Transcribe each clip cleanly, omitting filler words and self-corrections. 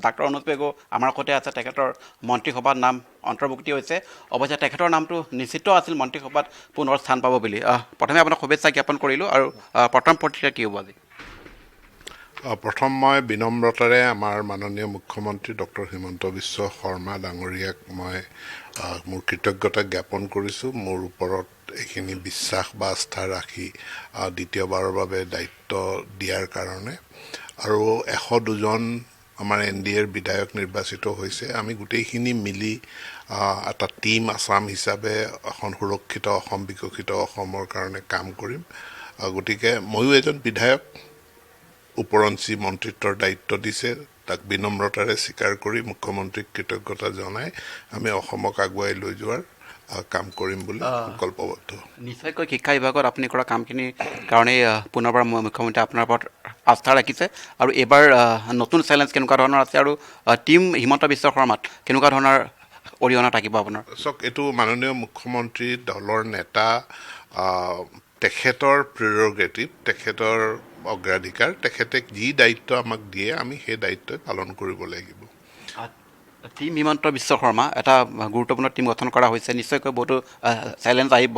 doctor Anuj Pegu আমাৰ সৈতে আছে তেখেতৰ মন্ত্ৰীসভাত নাম অন্তৰ্ভুক্তি হৈছে অৱশ্যে তেখেতৰ নামটো নিশ্চিত আছিল মন্ত্ৰীসভাত পুনৰ স্থান পাব বুলি প্ৰথমে আপোনাক শুভেচ্ছা জ্ঞাপন কৰিলোঁ আৰু প্ৰথম প্ৰতিক্ৰিয়া কি হ'ব আজি প্ৰথম মই বিনম্ৰতাৰে আমাৰ মাননীয় মুখ্যমন্ত্ৰী ডক্টৰ হিমন্ত বিশ্ব শৰ্মা ডাঙৰীয়াক মই মোৰ কৃতজ্ঞতা জ্ঞাপন কৰিছোঁ মোৰ ওপৰত এইখিনি বিশ্বাস বা আস্থা ৰাখি দ্বিতীয়বাৰৰ বাবে দায়িত্ব দিয়াৰ কাৰণে আৰু 102জন আমাৰ NDAৰ বিধায়ক নিৰ্বাচিত হৈছে আমি গোটেইখিনি মিলি এটা টিম আসাম হিচাপে এখন সুৰক্ষিত অসম বিকশিত অসমৰ কাৰণে কাম কৰিম গতিকে ময়ো এজন বিধায়ক উপৰঞ্চি মন্ত্ৰিত্বৰ দায়িত্ব দিছে তাক বিনম্ৰতাৰে স্বীকাৰ কৰি মুখ্যমন্ত্ৰীক কৃতজ্ঞতা জনাই আমি অসমক আগুৱাই লৈ যোৱাৰ কাম কৰিম বুলি সংকল্পবদ্ধ নিশ্চয়কৈ শিক্ষা বিভাগত আপুনি কৰা কামখিনিৰ কাৰণে পুনৰবাৰ মুখ্যমন্ত্ৰী আপোনাৰ ওপৰত আস্থা ৰাখিছে আৰু এইবাৰ নতুন চেলেঞ্জ কেনেকুৱা ধৰণৰ আছে আৰু টীম হিমন্ত বিশ্ব শৰ্মাত কেনেকুৱা ধৰণৰ অৰিহণা থাকিব আপোনাৰ চাওক এইটো মাননীয় মুখ্যমন্ত্ৰী দলৰ নেতা তেখেতৰ প্ৰেৰগেটিভ তেখেতৰ অগ্ৰাধিকাৰ তেখেতে যি দায়িত্ব আমাক দিয়ে আমি সেই দায়িত্ব পালন কৰিব লাগিব টীম হিমন্ত বিশ্ব শৰ্মা এটা গুৰুত্বপূৰ্ণ টীম গঠন কৰা হৈছে নিশ্চয়কৈ বহুতো চেলেঞ্জ আহিব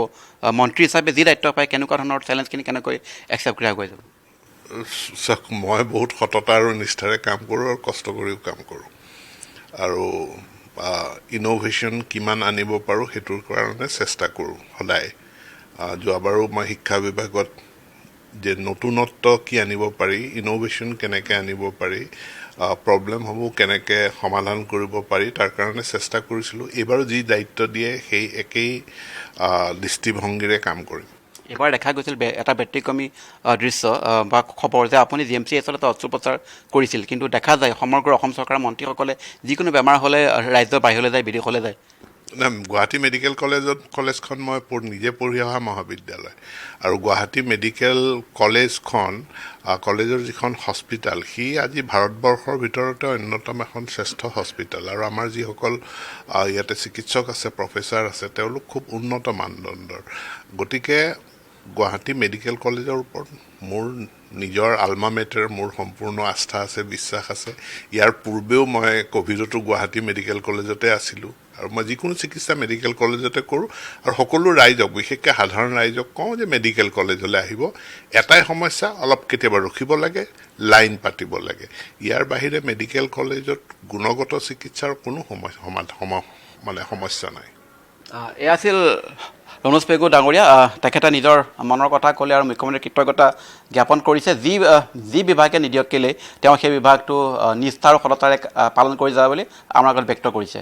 মন্ত্ৰী হিচাপে যি দায়িত্ব পায় কেনেকুৱা ধৰণৰ চেলেঞ্জখিনি কেনেকৈ একচেপ্ট কৰি আগুৱাই যাব চাওক মই বহুত সততা আৰু নিষ্ঠাৰে কাম কৰোঁ আৰু কষ্ট কৰিও কাম কৰোঁ আৰু ইন'ভেশ্যন কিমান আনিব পাৰোঁ সেইটোৰ কাৰণে চেষ্টা কৰোঁ সদায় যোৱাবাৰো মই শিক্ষা বিভাগত যে নতুনত্ব কি আনিব পাৰি ইন'ভেশ্যন কেনেকৈ আনিব পাৰি প্ৰব্লেমসমূহ কেনেকৈ সমাধান কৰিব পাৰি তাৰ কাৰণে চেষ্টা কৰিছিলোঁ এইবাৰো যি দায়িত্ব দিয়ে সেই একেই দৃষ্টিভংগীৰে কাম কৰিম এইবাৰ দেখা গৈছিল এটা ব্যতিক্ৰমী দৃশ্য বা খবৰ যে আপুনি GMCHত এটা অস্ত্ৰোপচাৰ কৰিছিল কিন্তু দেখা যায় সমগ্ৰ অসম চৰকাৰৰ মন্ত্ৰীসকলে যিকোনো বেমাৰ হ'লে ৰাজ্যৰ বাহিৰলৈ যায় বিদেশলৈ যায় গুৱাহাটী মেডিকেল কলেজখন মই নিজে পঢ়ি অহা মহাবিদ্যালয় আৰু গুৱাহাটী মেডিকেল কলেজৰ যিখন হস্পিটেল সি আজি ভাৰতবৰ্ষৰ ভিতৰতে অন্যতম এখন শ্ৰেষ্ঠ হস্পিটেল আৰু আমাৰ যিসকল ইয়াতে চিকিৎসক আছে প্ৰফেচাৰ আছে তেওঁলোক খুব উন্নত মানদণ্ডৰ গতিকে গুৱাহাটী মেডিকেল কলেজৰ ওপৰত মোৰ নিজৰ আলমা মেটাৰ মোৰ সম্পূৰ্ণ আস্থা আছে বিশ্বাস আছে ইয়াৰ পূৰ্বেও মই ক'ভিডতো গুৱাহাটী মেডিকেল কলেজতে আছিলোঁ আৰু মই যিকোনো চিকিৎসা মেডিকেল কলেজতে কৰোঁ আৰু সকলো ৰাইজক বিশেষকৈ সাধাৰণ ৰাইজক কওঁ যে মেডিকেল কলেজলৈ আহিব এটাই সমস্যা অলপ কেতিয়াবা ৰখিব লাগে লাইন পাতিব লাগে ইয়াৰ বাহিৰে মেডিকেল কলেজত গুণগত চিকিৎসাৰ কোনো সমস্যা নাই এয়া আছিল অনুজ পেগু ডাঙৰীয়া তেখেতে নিজৰ মনৰ কথা ক'লে আৰু মুখ্যমন্ত্ৰীৰ কৃতজ্ঞতা জ্ঞাপন কৰিছে যি বিভাগে নিদিয়ক কেলৈ তেওঁ সেই বিভাগটো নিষ্ঠা আৰু সততাৰে পালন কৰি যাব বুলি আমাৰ আগত ব্যক্ত কৰিছে